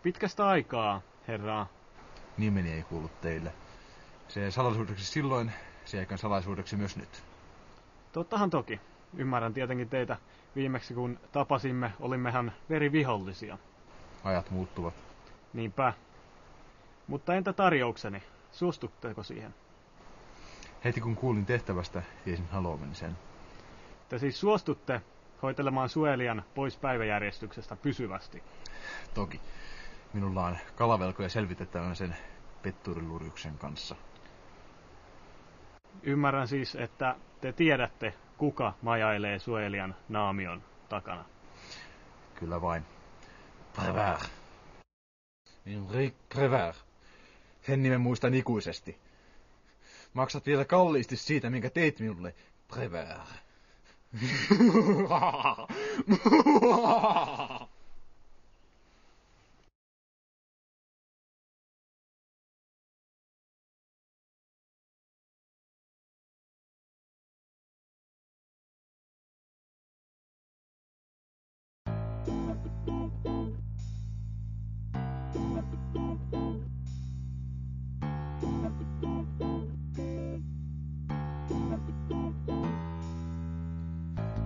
Pitkästä aikaa, herra. Nimeni ei kuulu teille. Se jäi salaisuudeksi silloin, se jäikään salaisuudeksi myös nyt. Tottahan toki. Ymmärrän tietenkin teitä. Viimeksi kun tapasimme, olimmehan verivihollisia. Ajat muuttuvat. Niinpä. Mutta entä tarjoukseni? Suostutteko siihen? Heti kun kuulin tehtävästä, tiesin haluamani sen. Te siis suostutte hoitelemaan Suelian pois päiväjärjestyksestä pysyvästi? Toki. Minulla on kalavelkoja selvitettävän sen Petturilurjuksen kanssa. Ymmärrän siis, että te tiedätte, kuka majailee Suelian naamion takana. Kyllä vain. Prévert. Henri Prévert. Sen nimen muistan ikuisesti. Maksat vielä kalliisti siitä, minkä teit minulle, Prévert.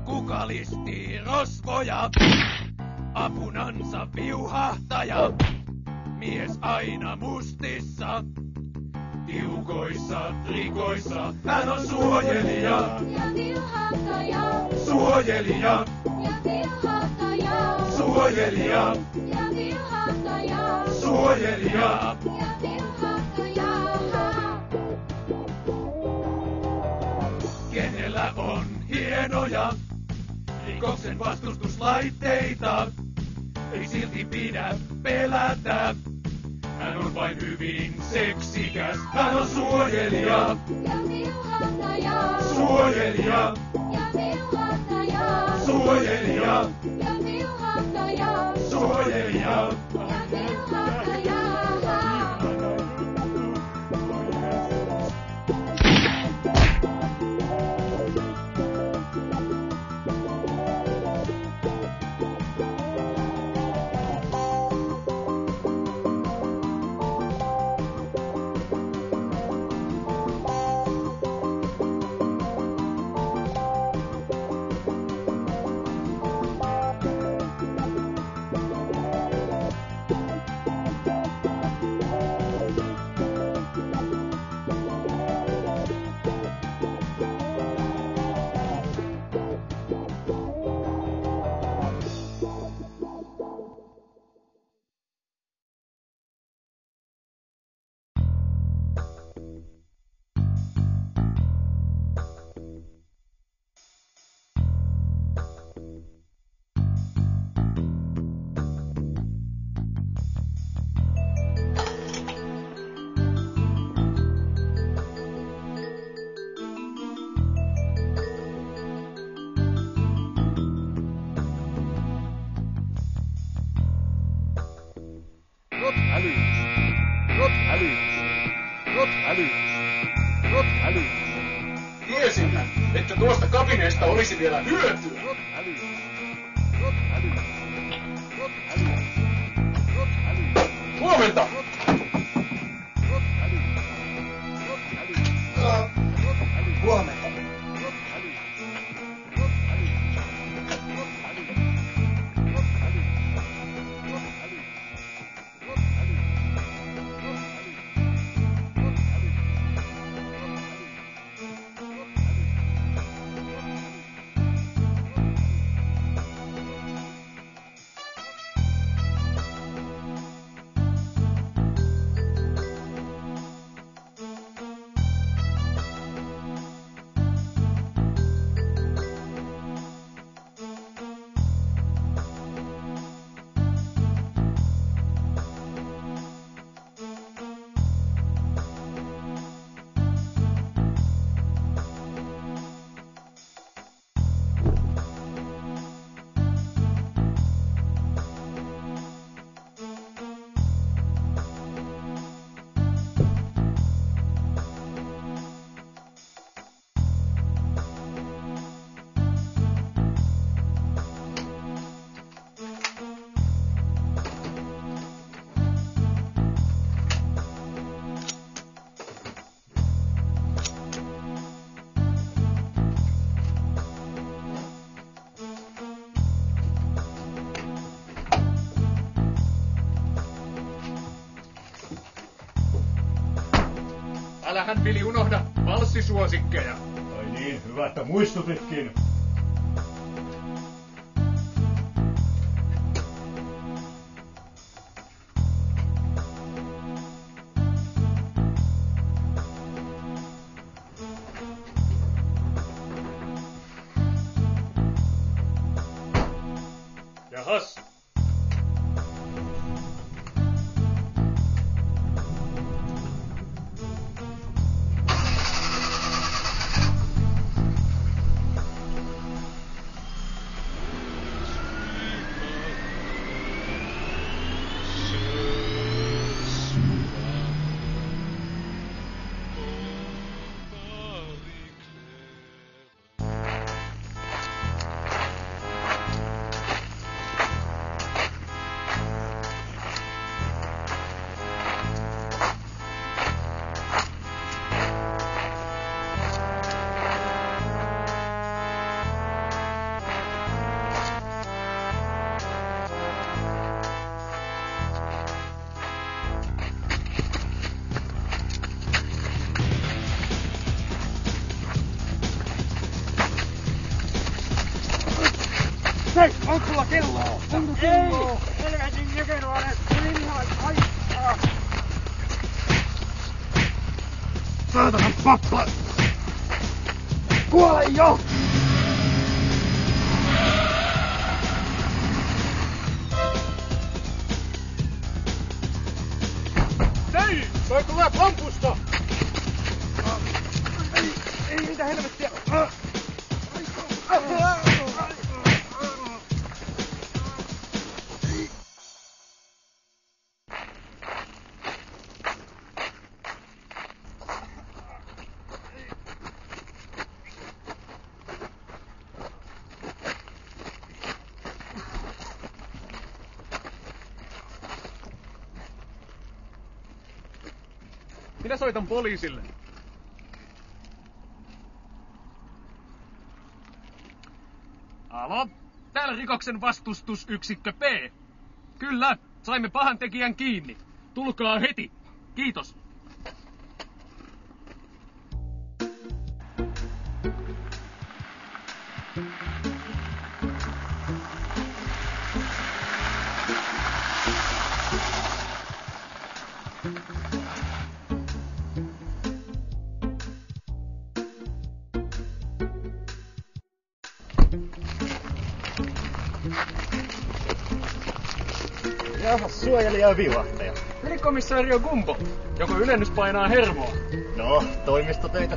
Kuka listii rosvoja, apunansa viuhahtaja, mies aina mustissa, tiukoissa trikoissa, hän on suojelija ja viuhahtaja, suojelija, ja viuhahtaja, suojelija, ja viuhahtaja, suojelija. ja viuhahtaja. Kenellä on hienoja rikoksen vastustuslaitteita, ei silti pidä pelätä. Hän on vain hyvin seksikäs, hän on suojelija, Ja viuhahtaja, suojelija, ja viuhahtaja, suojelija, ja viuhahtaja, suojelija. ja viuhahtaja. Tiesin, että tuosta kabineesta olisi vielä hyötyä. Huomenta! Huomenta. Älähän Vili unohda valssisuosikkeja. Ai niin, hyvä, että muistutitkin. Jahas. Hei, onko sulla kelloa? Onko kelloa? Ei! Helvetin nykynuoret! Minua haittaa! Saatana pappa! Kuole jo! Hei! Toi tulee pampusta! Ei mitä helvettiä! Minä soitan poliisille. Alo? Täällä rikoksen vastustusyksikkö P. Kyllä, saimme pahan tekijän kiinni. Tulkaa heti. Kiitos. Jaha, suojelija ja viuhtaja. Ylikomissaario Gumbo. Joko ylennys painaa hermoa? No, toimistotöitä.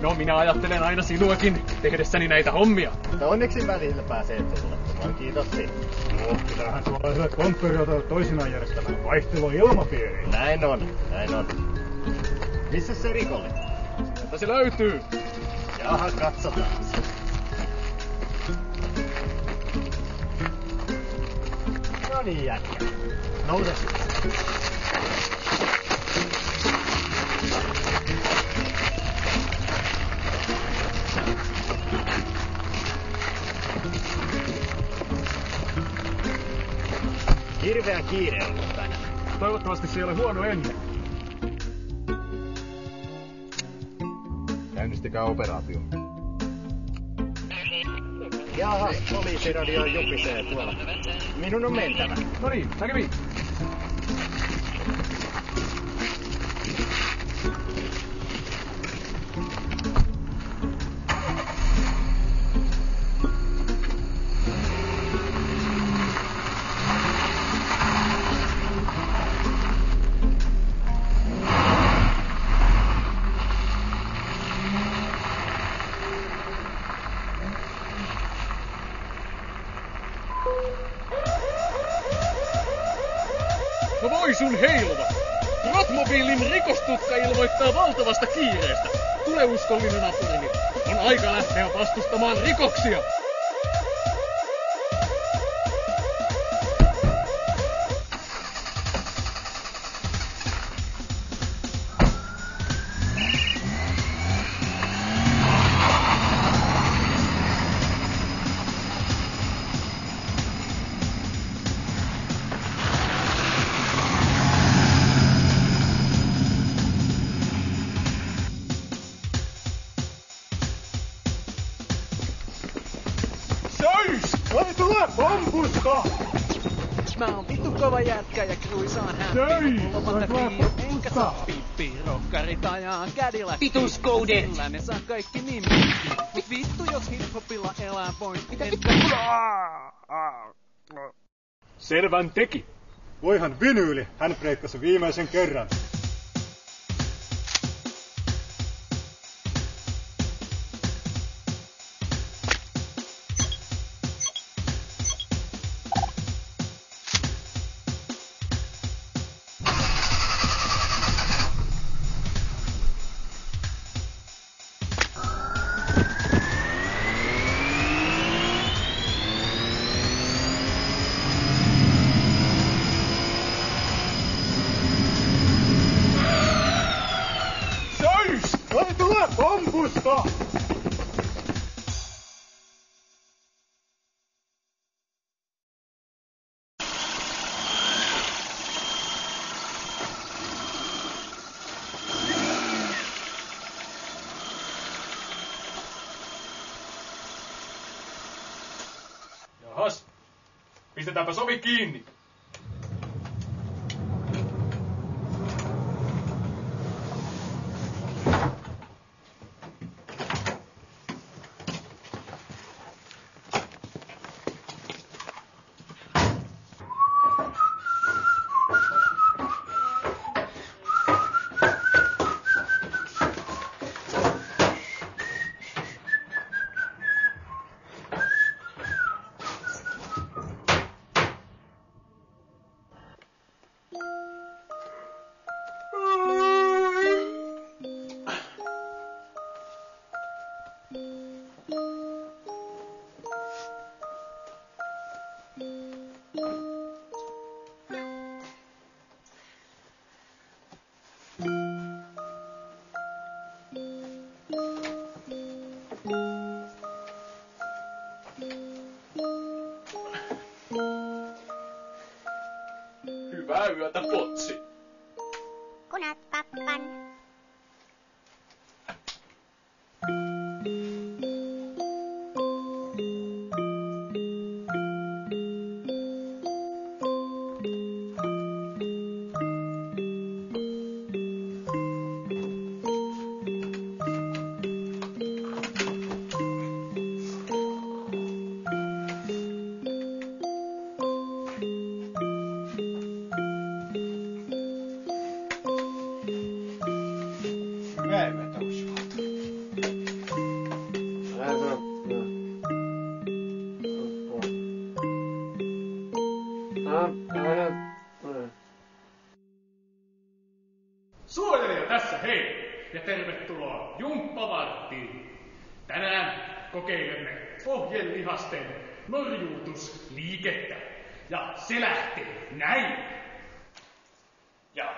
No, minä ajattelen aina sinuakin tehdessäni näitä hommia. Mutta onneksi välillä pääsee tuulettamaan, kiitos siitä. No, kyllähän suomalaiset konttoriautot toisinaan järjestämään vaihteluilmapiiriin. Näin on. Missä se rikollinen? Mutta se löytyy. Jaha, katsotaan. No niin, jätkä. Nouse. Hirveä kiire on tänään. Toivottavasti se ei ole huono ennen. Käynnistäkää operaatio. Jaha, poliisiradio jupisee tuolla. Minun on mentävä. No niin, näkemiin. No voi sun heiluva! Rotmobiilin rikostutka ilmoittaa valtavasta kiireestä. Tule uskollinen apurini. On aika lähteä vastustamaan rikoksia. Ei tule pompusta! Mä oon vittu kova jätkä ja kruisaan hämpi. Mulla on monta Clio, enkä saa pippi. Rokkarit ajaa Cadillac. Vitus koudet! Sillä ne saa kaikki niin mikki. Mut vittu jos hiphopilla elää voin. Mitä vittu? Selvän teki. Voihan vinyyli, hän breikkasi viimeisen kerran. Ei tule pompusta! Jahas, pistetäänpä sovi kiinni. Hyvää yötä, potsi. Kunat pappan. Suojelija tässä hei, ja tervetuloa Jumppavarttiin. Tänään kokeilemme pohjelihasten norjuutusliikettä. Ja se lähtee näin. Ja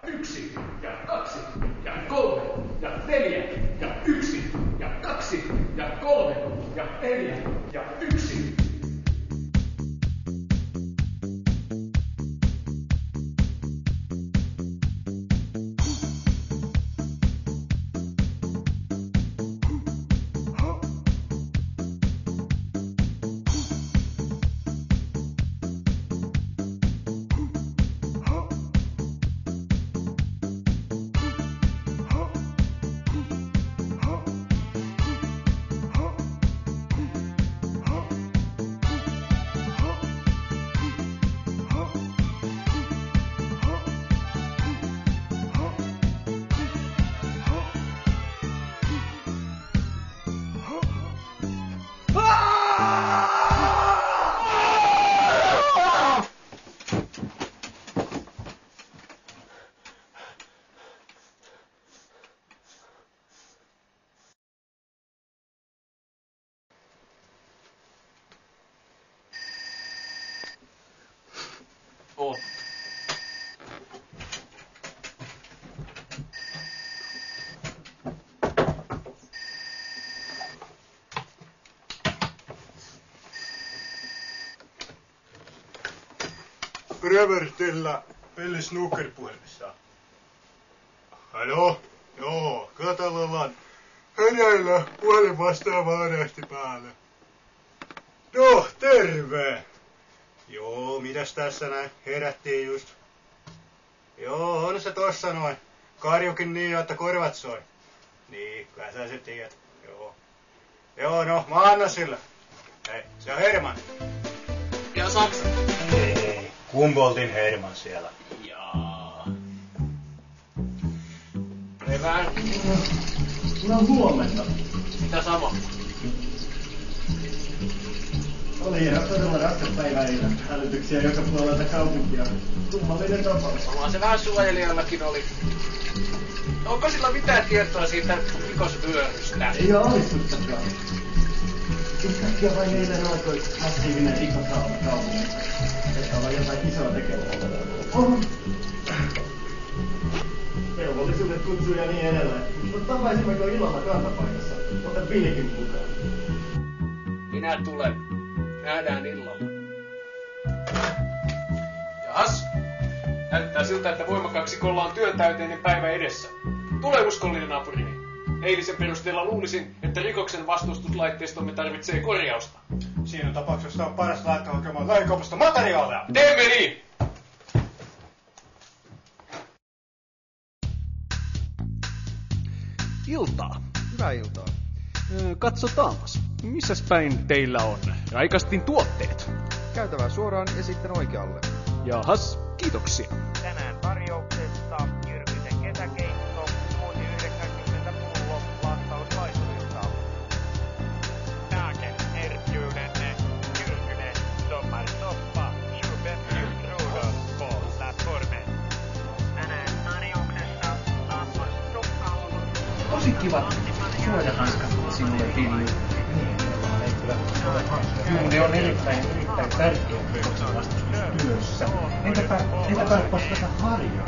1, ja 2, ja 3, ja 4, ja 1, ja 2, ja 3, ja 4, ja 1. Brevertillä peli snookerpuhelimessa. Haloo? Joo, katsellaan. Hereillä puhelin vastaava aresti päälle. Joo. terve! Joo, mitäs tässä näin? Herättiin just. Joo, on se tossa noin. Karjukin niin, että korvat soi. Niin, kyllä sä se tiedät. Joo. Joo, no, mä annan sille. Hei, se on Herman. Ja Saksa. Ei, Humboldtin Herman siellä. Jaa. Prevär. No huomenta. Mitä sama? Oli ihan todella raskas päivä eilen. Hälytyksiä joka puolelta kaupunkia. Kummallinen tapaus. Ollaan se vähän suojelijallakin oli. Onko sillä mitään tietoa siitä rikosvyörystä? Ei ole alistustakaan. Yhtäkkiä vain eilen alkoi massiivinen rikosalta kaupungissa. Että ollaan jotain isoa tekevää. Velvollisuudet kutsuu ja niin edelleen. Mutta tapaisimmeko illalla kantapaikassa? Otan Billikin mukaan. Minä tulen. Nähdään illalla. Jahas. Näyttää siltä, että voimakaksikolla on työtäyteinen päivä edessä. Tule uskollinen naapurini. Eilisen perusteella luulisin, että rikoksen vastustuslaitteistomme tarvitsee korjausta. Siinä tapauksessa on paras lähteä hakemaan lähikaupasta materiaalia. Teemme niin! Iltaa. Hyvää iltaa. Katsotaanpas. Missäs päin teillä on Raikastin tuotteet? Käytävää suoraan ja sitten oikealle. Jahas, kiitoksia. Tänään tarjouksessa Jyrkysen kesäkeitto, 6,90 pullo, lastauslaiturilta. Dagen erbjudande Jyrkynen sommarsoppa, 25 kronor på plattformen. Tänään tarjouksessa aamussoppaulu. Tosi kivat suojahanskat sinulle, Billy. Joo, ne on erittäin tärkeä rikoksen vastustustyössä. Entäpä tätä harjaa?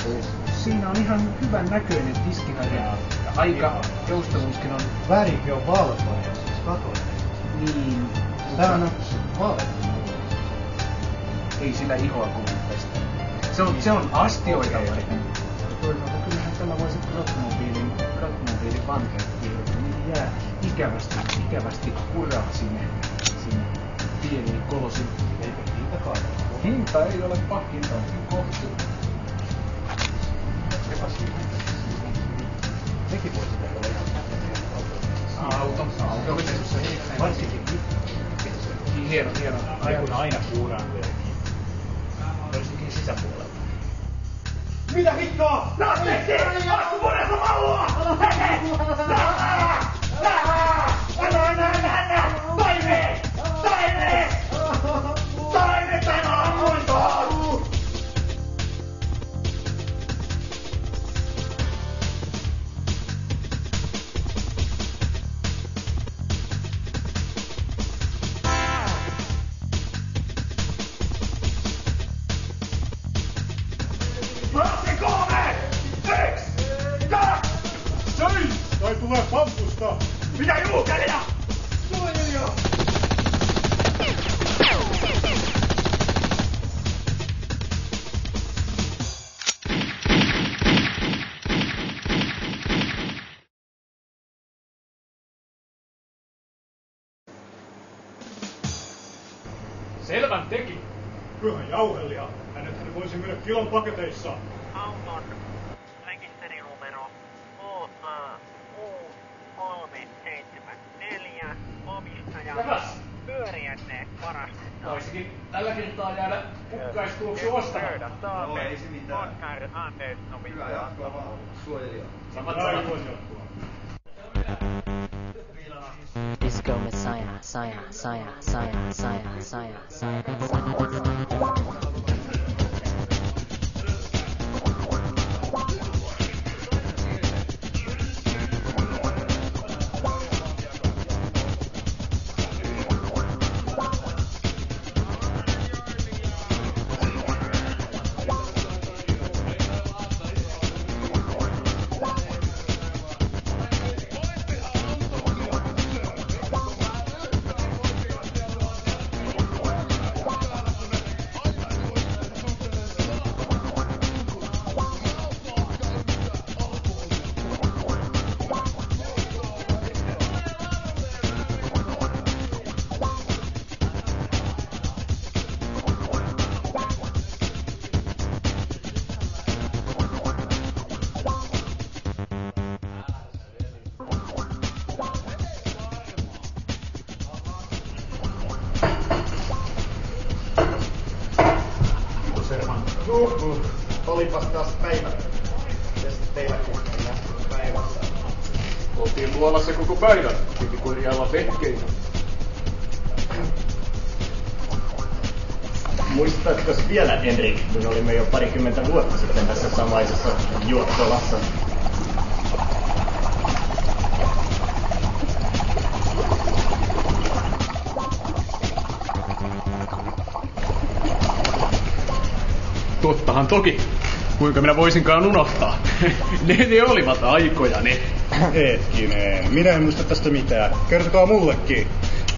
Siinä on ihan hyvän näköinen tiskiharja. Ja aika joustavuuskin on. Värikin on valkoinen, siis katoinen. Niin. Tää on valkoinen. Ei sillä ihoa kuulu pestä. Se on astioita varten. Toisaalta kyllähän tällä voisi Kratmobiilin vankeuttiin. Niin jää ikävästi kuraa sinne pieniin kolosin. Eikö hinta kaada? Hinta ei ole hinta onkin kohtuullinen. Sekin voisi olla ihan Auto. varsinkin Hieno. kun aina kuullaan varsinkin sisäpuolella. Mitä hittoa? Nastekki! Vastuvuudessa mallua! Taime tänään kuntoon! Tai tulee pampusta! Mitä juukelia? Suojelija! Selvän teki. Kyllähän jauhelija. Hänethän voisi myydä kilon paketeissa. Auton rekisterinumero OA-U374, omistaja, pyöriänne varastetaan. Taisikin tällä kertaa jäädä pukkaistuoksu ostamatta. No ei se mitään. Oskar Anders omistaja. Hyvä jatkoa vaan. Suojelija. Samat Disco Messiah, Saya. Olipas taas päivä. Mites teillä kuitenkin päivässä? Oltiin luolassa koko päivän. Piti korjailla vehkeitä. Muistatko vielä, Henrik, kun olimme jo parikymmentä vuotta sitten tässä samaisessa juottolassa? Tottahan toki. Kuinka minä voisinkaan unohtaa? ne olivat aikoja ne. Hetkinen, minä en muista tästä mitään. Kertokaa mullekin.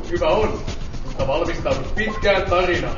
Hyvä on, mutta valmistaudut pitkään tarinaan.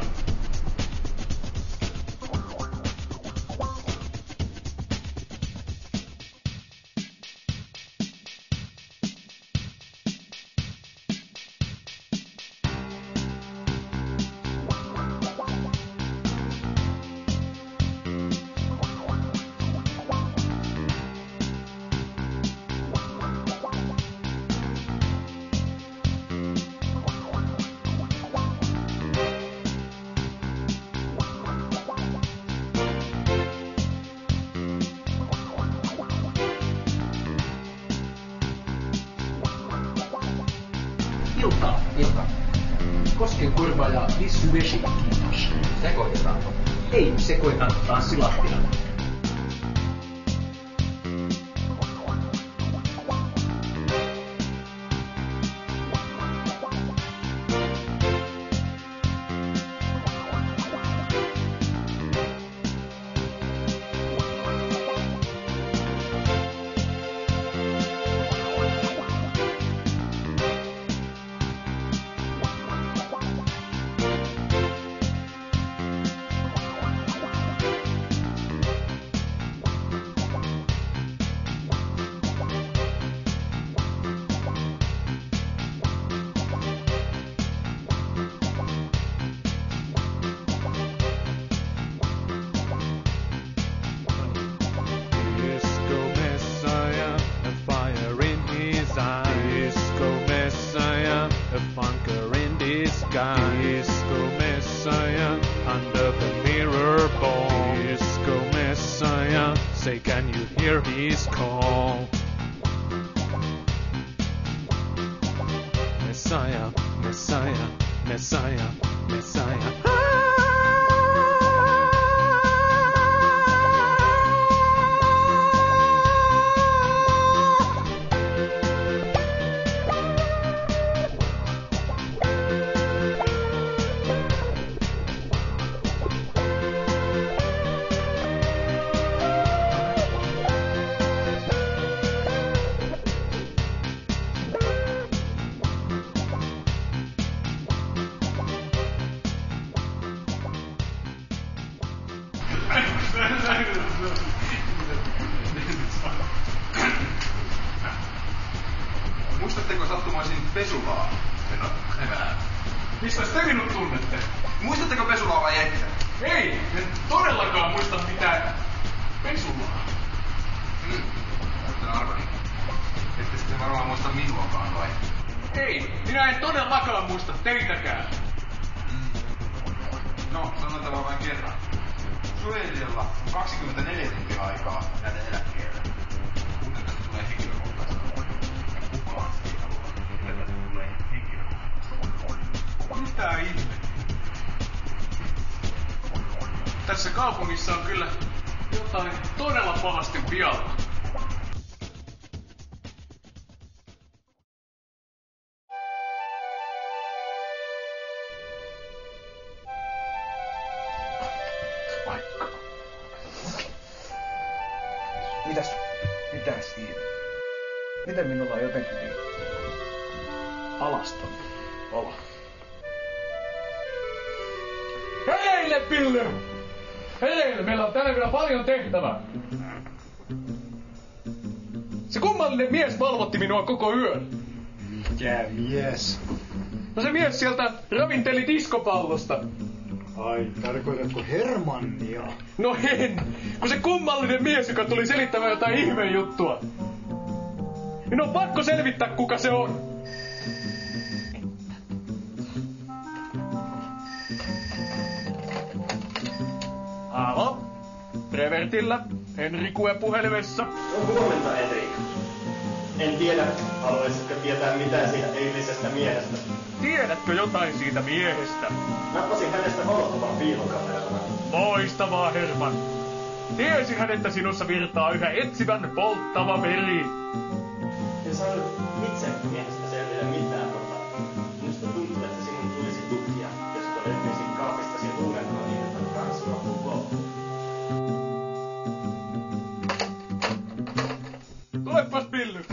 Ilta. Koskenkorva ja vissyvesi, kiitos. Sekoitetaanko? Ei, sekoitan tanssilattia. Disco Messiah, under the mirror ball. Disco Messiah, say can you hear his call? Messiah, Messiah, Messiah, Messiah. Muistatteko sattumaisin Pesulaa? Mistäs te minut tunnette? Muistatteko Pesulaa vai ette? Ei, en todellakaan muista mitään Pesulaa. Kuten arvani. Ette sitten varmaan muista minuakaan vai? Ei, minä en todellakaan muista teitäkään. No, sanotaan vain kerran. Suojelijalla on 24 tuntia aikaa jäädä eläkkeelle. Muuten tästä tulee henkilökohtaista. Kukaan ei halua, että tästä tulee henkilökohtaista. Mitä ihme? Tässä kaupungissa on kyllä jotain todella pahasti vialla. Mitäs siinä? Miten minulla on jotenkin niin alaston olo? Hereille, Pille! Hereille! Meillä on tänään vielä paljon tehtävää. Se kummallinen mies valvotti minua koko yön. Mikä mies? No se mies sieltä ravinteli diskopallosta. Ai, tarkoitatko Hermannia? No en, kun se kummallinen mies, joka tuli selittämään jotain ihmejuttua. Minun on pakko selvittää, kuka se on. Alo? Brevertillä, Henrikue puhelimessa. Huomenta, Henrik. En tiedä, haluaisitko tietää mitään siitä eilisestä miehestä. Tiedätkö jotain siitä miehestä? Nappasin hänestä valokuvan piilokameralla. Loistavaa, Herman. Tiesihän, että sinussa virtaa yhä etsivän polttava veri. En saanut itse miehestä selville mitään, mutta minusta tuntuu, että sinun tulisi tutkia, jos todettaisin kaapistasi luulentoa niin, että kansi loppuu loppuun. Tulepas, Pilly.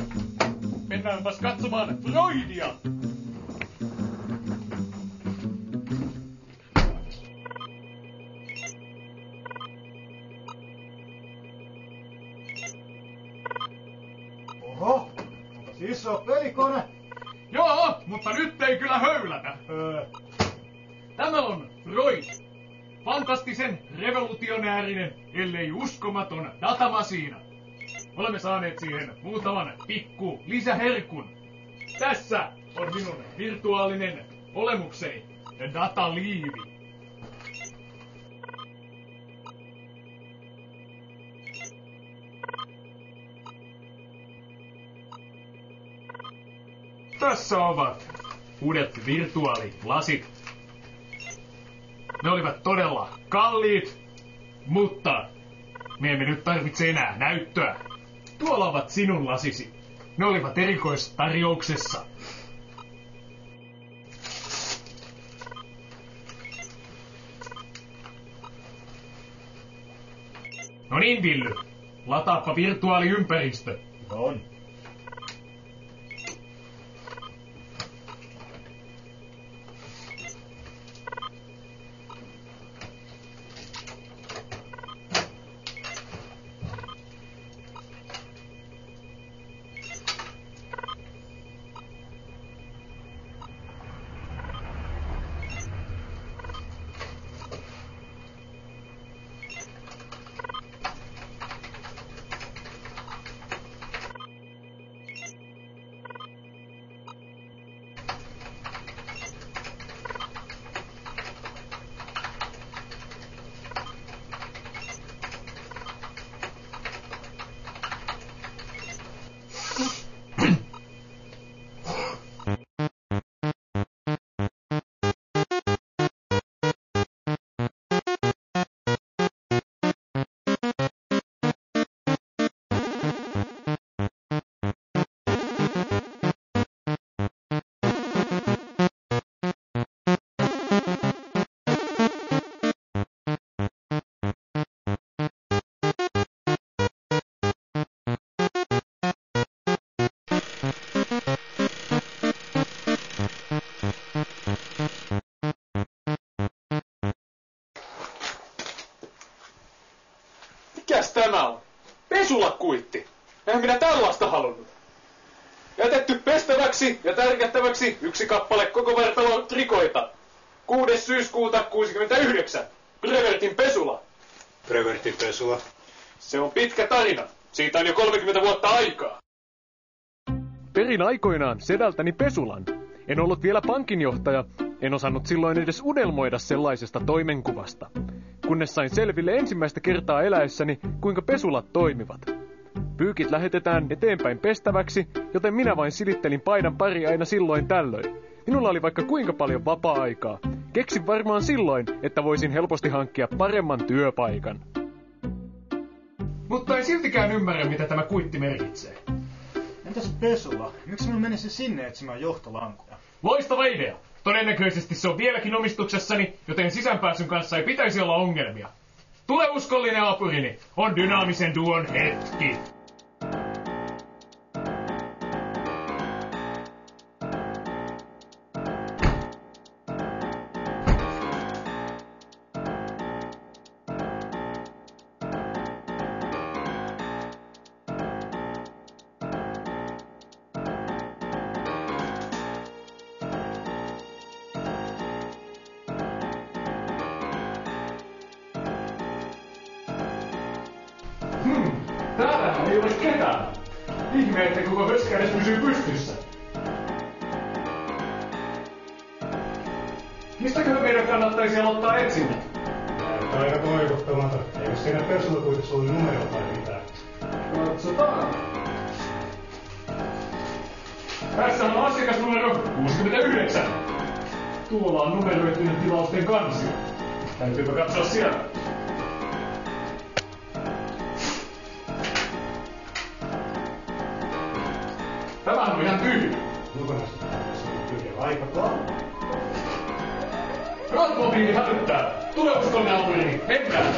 Mennäänpäs katsomaan Freudia. Oho, siis on pelikone. Joo, mutta nyt ei kyllä höylätä. Tämä on Freud. Fantastisen, revolutionäärinen, ellei uskomaton datamasiina. Olemme saaneet siihen muutaman pikku lisäherkun. Tässä on minun virtuaalinen olemukseni, dataliivi. Tässä ovat uudet virtuaalilasit. Ne olivat todella kalliit, mutta me emme nyt tarvitse enää näyttöä. Tuolla ovat sinun lasisi. Ne olivat erikoistarjouksessa. No niin, Villy. Lataappa virtuaaliympäristö. On. Mikäs tämä on? Pesulakuitti. Eihän minä tällaista halunnut. Jätetty pestäväksi ja tärkättäväksi yksi kappale koko vertalon trikoita. 6. syyskuuta 69. Brevertin pesula. Brevertin pesula. Se on pitkä tarina. Siitä on jo 30 vuotta aikaa. Perin aikoinaan sedältäni pesulan. En ollut vielä pankinjohtaja. En osannut silloin edes unelmoida sellaisesta toimenkuvasta. Kunnes sain selville ensimmäistä kertaa eläessäni, kuinka pesulat toimivat. Pyykit lähetetään eteenpäin pestäväksi, joten minä vain silittelin paidan pari aina silloin tällöin. Minulla oli vaikka kuinka paljon vapaa-aikaa. Keksin varmaan silloin, että voisin helposti hankkia paremman työpaikan. Mutta en siltikään ymmärrä, mitä tämä kuitti merkitsee. Entäs pesula? Miksi minun menisi sinne etsimään johtolankoja? Loistava idea! Todennäköisesti se on vieläkin omistuksessani, joten sisäänpääsyn kanssa ei pitäisi olla ongelmia. Tule uskollinen apurini, on dynaamisen duon hetki. Täällähän ei ole ketään. Ihme, että koko höskä edes pysyy pystyssä. Mistäköhän meidän kannattaisi aloittaa etsinnät? Aika toivottamaton. Eikö siinä persulakuitissa ollut numero tai mitään? Katsotaan. Tässä on asiakasnumero 69. Tuolla on numeroitujen tilausten kansio. Täytyypä katsoa siellä. Tämähän on ihan tyhjä. Lukonasta on tyhjä aika paljon. Ratmobiili hälyttää. Tule uskollinen apurini. Mennään.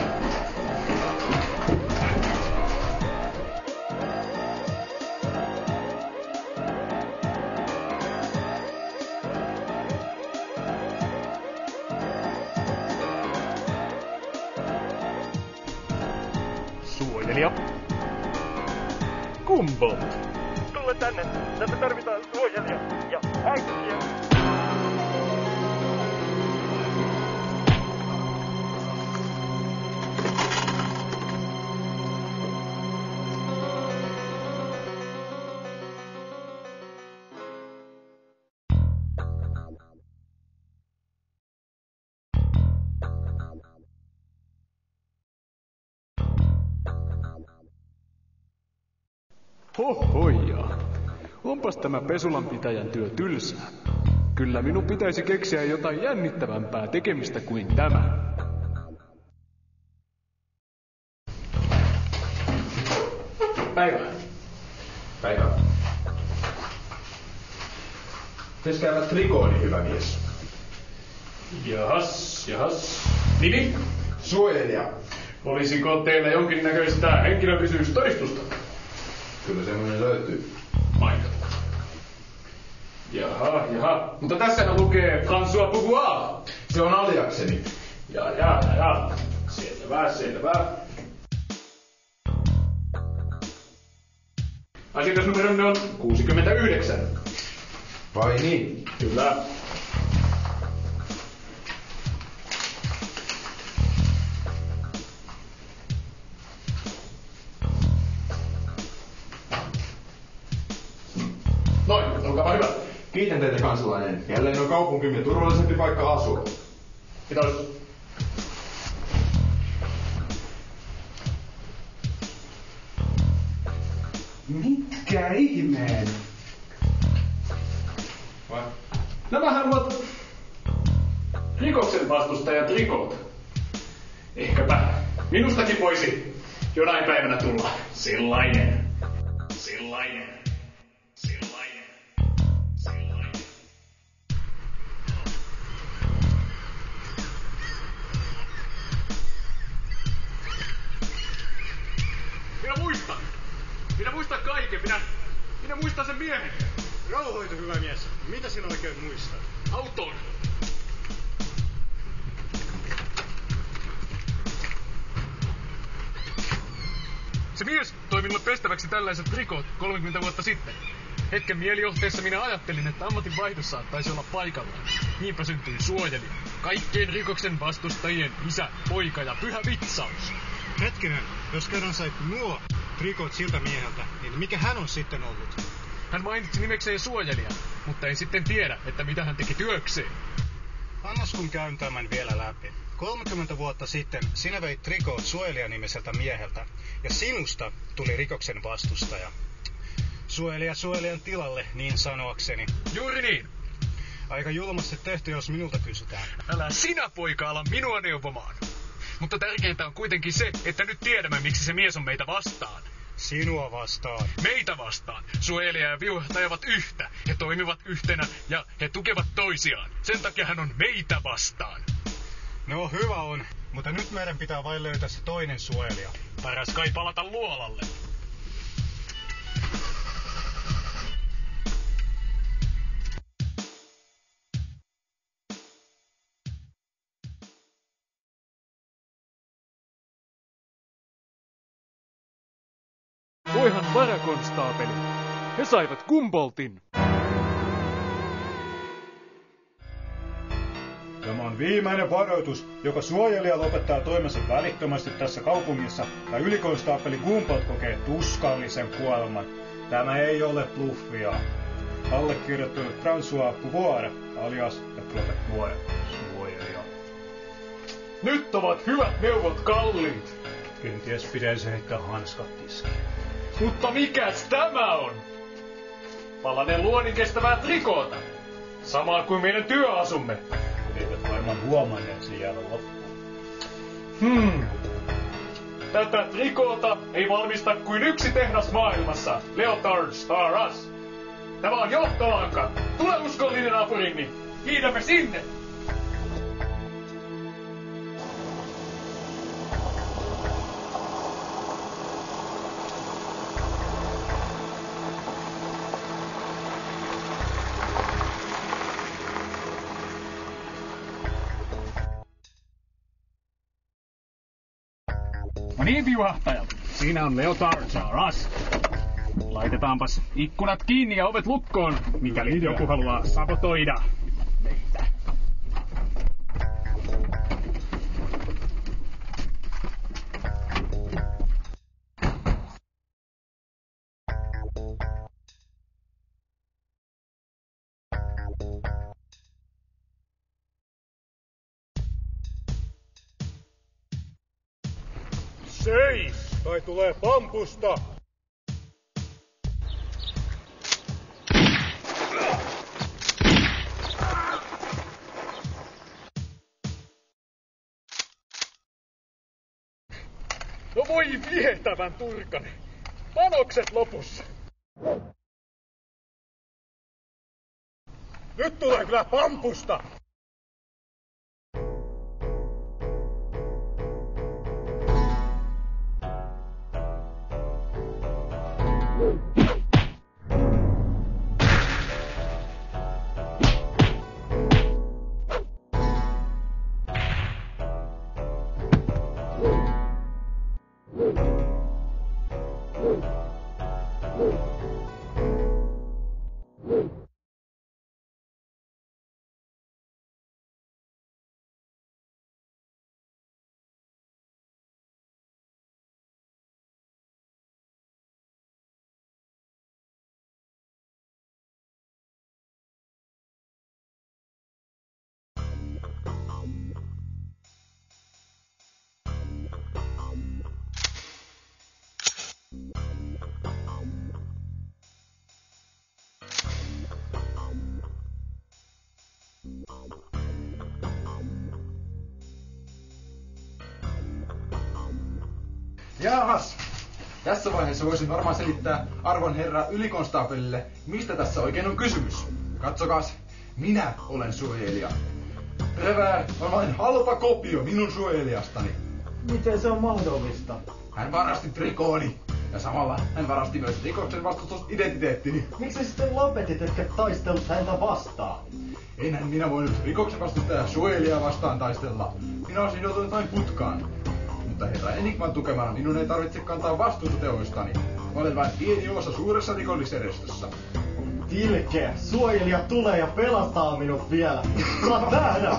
Suojelija. Gumboldt. Tule tänne. Tänne tarvitaan suojelija. Ja äkkiä. Hohojaa. Onpas tämä pesulanpitäjän työ tylsää. Kyllä minun pitäisi keksiä jotain jännittävämpää tekemistä kuin tämä. Päivä. Päivä. Teskäävä trikooni, hyvä mies. Jahas. Nimi? Suojelija. Olisiko teillä jonkinnäköistä henkilöllisyystodistusta? Kyllä semmoinen löytyy. Mainiota. Jaha. Mutta tässähän lukee François Pouvoir. Se on aliakseni. Ja. Selvä. Asiakasnumeronne on 69. Vai niin? Kyllä. Noin, olkaapa hyvä. Kiitän teitä kansalainen. Jälleen on kaupunkimme turvallisempi paikka asua. Kiitos. Mitkä ihmeen? Vai? Nämähän ovat rikoksen vastustajan trikot. Ehkäpä minustakin voisi jonain päivänä tulla sellainen. Minä muistan kaiken. Minä muistan sen miehen. Rauhoitu, hyvä mies. Mitä sinä oikein muistat? Autoon. Se mies toi minulle pestäväksi tällaiset trikot 30 vuotta sitten. Hetken mielijohteessa minä ajattelin, että ammatinvaihdos saattaisi olla paikallaan. Niinpä syntyi suojelija. Kaikkien rikoksen vastustajien isä, poika ja pyhä vitsaus. Hetkinen, jos kerran sait nuo trikot siltä mieheltä, niin mikä hän on sitten ollut? Hän mainitsi nimekseen suojelijan, mutta ei sitten tiedä, että mitä hän teki työkseen. Annas kun käyn tämän vielä läpi. 30 vuotta sitten sinä veit trikot suojelijanimiseltä mieheltä, ja sinusta tuli rikoksen vastustaja. Suojelija suojelijan tilalle, niin sanoakseni. Juuri niin. Aika julmasti tehty, jos minulta kysytään. Älä sinä, poika, ala minua neuvomaan. Mutta tärkeintä on kuitenkin se, että nyt tiedämme, miksi se mies on meitä vastaan. Sinua vastaan. Meitä vastaan. Suojelija ja viuhtaja ovat yhtä. He toimivat yhtenä ja he tukevat toisiaan. Sen takia hän on meitä vastaan. No hyvä on, mutta nyt meidän pitää vain löytää se toinen suojelija. Paras kai palata luolalle. Voihan varakonstaapeli. He saivat Gumboldtin. Tämä on viimeinen varoitus, joka suojelija lopettaa toimensa välittömästi tässä kaupungissa, tai ylikonstaapeli Gumbold kokee tuskallisen kuoleman. Tämä ei ole bluffia. Allekirjoittanut François Pouvoir, alias Le Protecteur, suojelija. Nyt ovat hyvät neuvot kalliit. Kenties pitäisi heittää hanskat tiskiin. Mutta mikäs tämä on? Palanen luonnin kestävää trikoota. Samaa kuin meidän työasumme. Eivät varmaan huomanneet sen jäädä loppuun. Tätä trikoota ei valmista kuin yksi tehdas maailmassa. Leotard Star Us. Tämä on johtolanka. Tule uskollinen apurini. Kiidämme sinne. No niin, viuhahtaja. Siinä on Leotard Star Us. Laitetaanpas ikkunat kiinni ja ovet lukkoon, mikäli joku haluaa sabotoida meitä. Seis! Tai tulee pampusta! No voi vietävän turkane. Panokset lopussa. Nyt tulee kyllä pampusta! Jaahas! Tässä vaiheessa voisin varmaan selittää arvon herra ylikonstaapelille, mistä tässä oikein on kysymys. Katsokaas, minä olen suojelija. Prevär on vain halpa kopio minun suojelijastani. Miten se on mahdollista? Hän varasti trikooni. Ja samalla hän varasti myös rikoksen vastustusidentiteettini. Miksi sitten lopetit, etkä taistelut häntä vastaan? Enhän minä voinut rikoksen vastustaja suojelijaa vastaan taistella. Minä olisin joutunut vain putkaan. Mutta herra Enigman tukemana minun ei tarvitse kantaa vastuuta teoistani. Mä olen vain pieni osa suuressa rikollisjärjestössä. Tilkeä, suojelija tulee ja pelastaa minut vielä. Saat nähdä!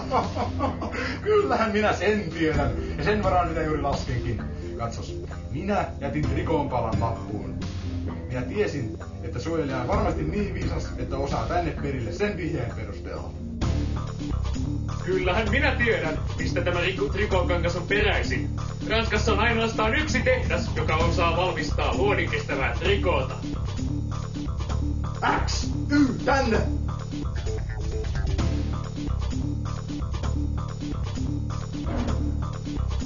Kyllähän minä sen tiedän. Ja sen varaan minä juuri laskenkin. Katsos, minä jätin trikoonpalan lappuun. Minä tiesin, että suojelija on varmasti niin viisas, että osaa tänne perille sen vihjeen perusteella. Kyllähän minä tiedän, mistä tämä trikookangas on peräisin. Ranskassa on ainoastaan yksi tehdas, joka osaa valmistaa luonninkestävää trikoota. X! Y! Tänne!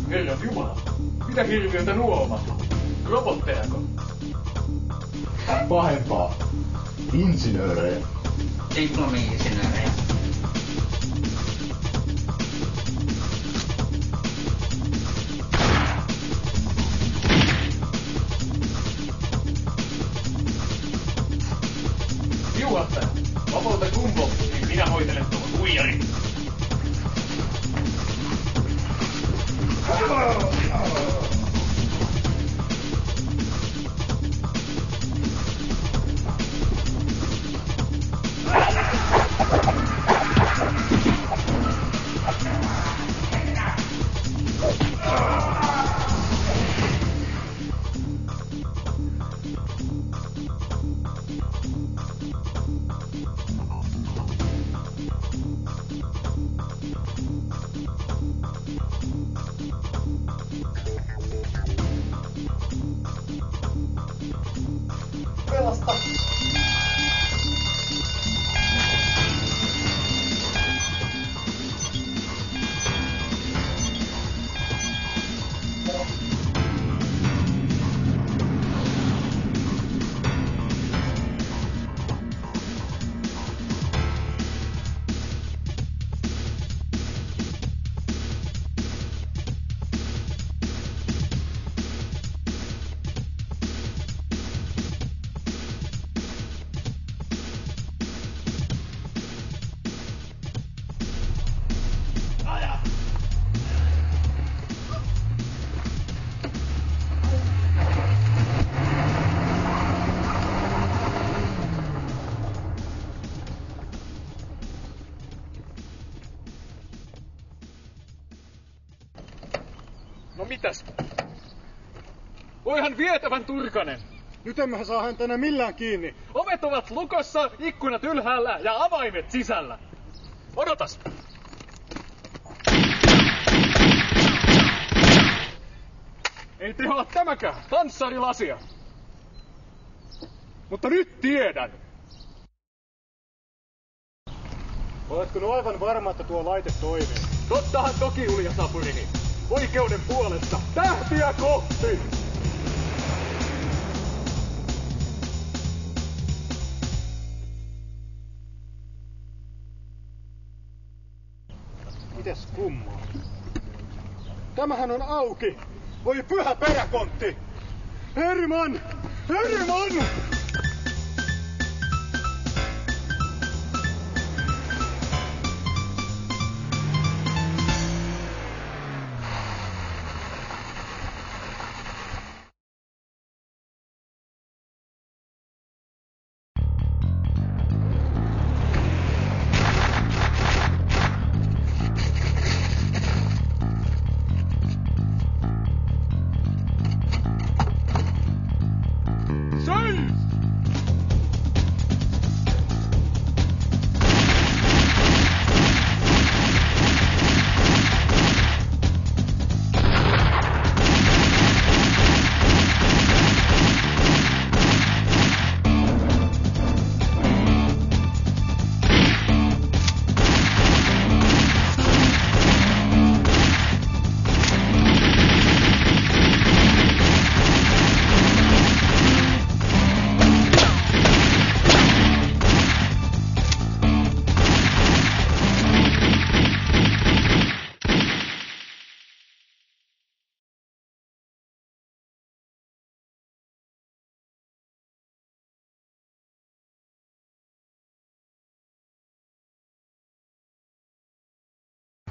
Herran Jumala, mitä hirviötä nuo ovat? Robottejako? Pahempaa. Insinöörejä. Diplomi-insinöörejä. Juottaja, vapauta kumbo, niin minä hoitelen tuon huijarin. No mitäs? Voihan vietävän Turkanen. Nyt emmehän saa häntä enää millään kiinni. Ovet ovat lukossa, ikkunat ylhäällä ja avaimet sisällä. Odotas. Ei tehoa tämäkään, panssarilasia. Mutta nyt tiedän. Oletko nyt aivan varma, että tuo laite toimii? Tottahan toki, Ulja Sapurini. Oikeuden puolesta tähtiä kohti! Mites kummaa? Tämähän on auki! Voi pyhä peräkontti! Herman! Herman!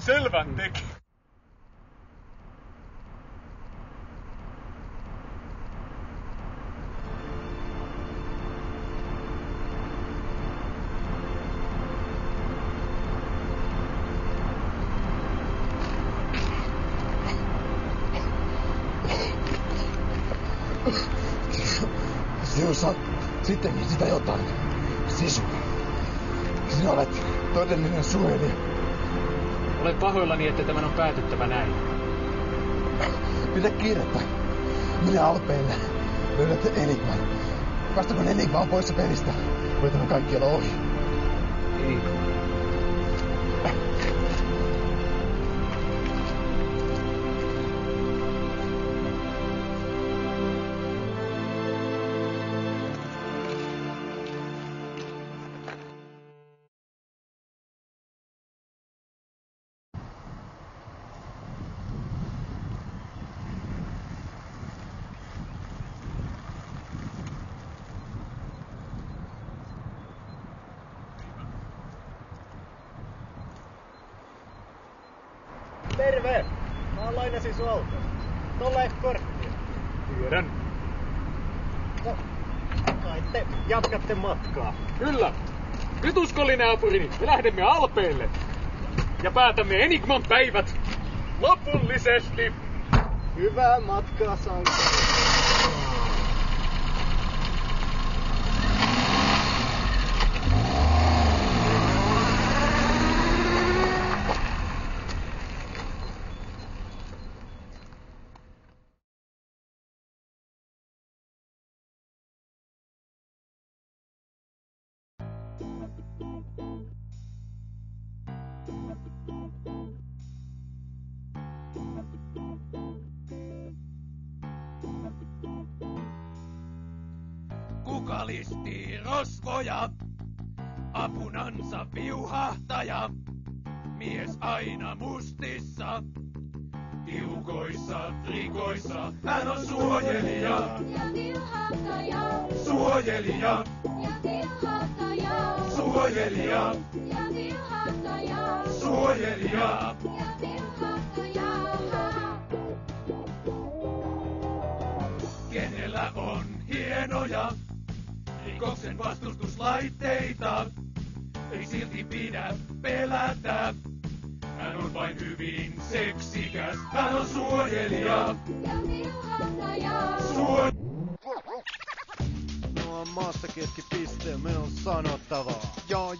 Selvän teki. Sinussa on sittenkin sitä jotain. Sisu. Sinä olet todellinen suojelija. Olen pahoillani, että tämän on päätyttävä näin. Pidä kiirettä. Minä Alpeille. Löydät Enigman. Vasta kun Enigma on poissa pelistä, voi tämä kaikki olla ohi. Enigma. Terve! Mä lainasin sun auton. Tolla eikö korttia? Tiedän. No, kai te jatkatte matkaa. Kyllä. Nyt uskollinaapurini, me lähdemme Alpeille. Ja päätämme Enigman päivät lopullisesti. Hyvää matkaa, Sanko. Kuka listii rosvoja, apunansa viuhahtaja, mies aina mustissa, tiukoissa trikoissa, hän on suojelija, ja viuhahtaja, suojelija, ja viuhahtaja, suojelija, ja viuhahtaja, suojelija, ja viuhahtaja. Kenellä on hienoja rikoksen vastustuslaitteita, ei silti pidä pelätä. Hän on on vain hyvin seksikäs. Hän on suojelija. Mulla on maassa keskipiste ja meillä on sanottavaa. Joo.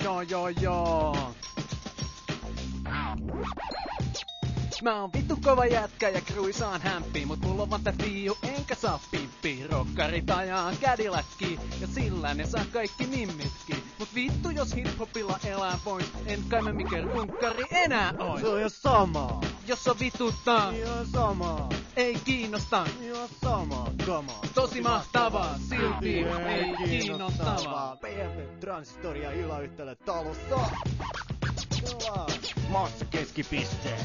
Mä oon vittu kova jätkä ja kruisaan hämppiin, mut mulla on vaan tää fiiu enkä saa pimppiin. Rokkarit ajaa Cadillackiin ja sillä ne saa kaikki mimmitkin. Mut vittu jos hiphopilla elää pois, en kai mä mikään runkkari enää ois. Se on jo sama. Jos on vituttaa, ihan sama. Ei kiinnosta, ihan sama. Kama. Tosi mahtavaa, silti ei kiinnostavaa. PFM Transistoria Illayhtälö talossa. Maassa keskipiste.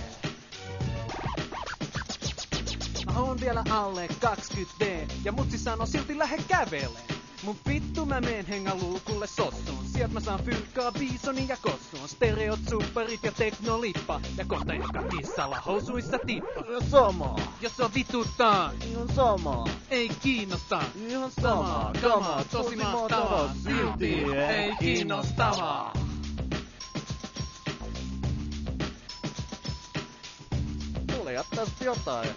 Mä oon vielä alle 20D ja mutsi sano silti lähde käveleen. Mun vittu mä meen hengaluukulle sossuun. Sielt mä saan fyrkkaa biisonin ja kossuun. Stereot, supparit ja teknolippa. Ja kohta joka kissalla housuissa tippa. Sama. Jos on vituttaa, ihan sama. Ei kiinnosta, ihan sama. Kama, tosi mahtavaa, silti ei kiinnostavaa. Mulle jättäis jotain.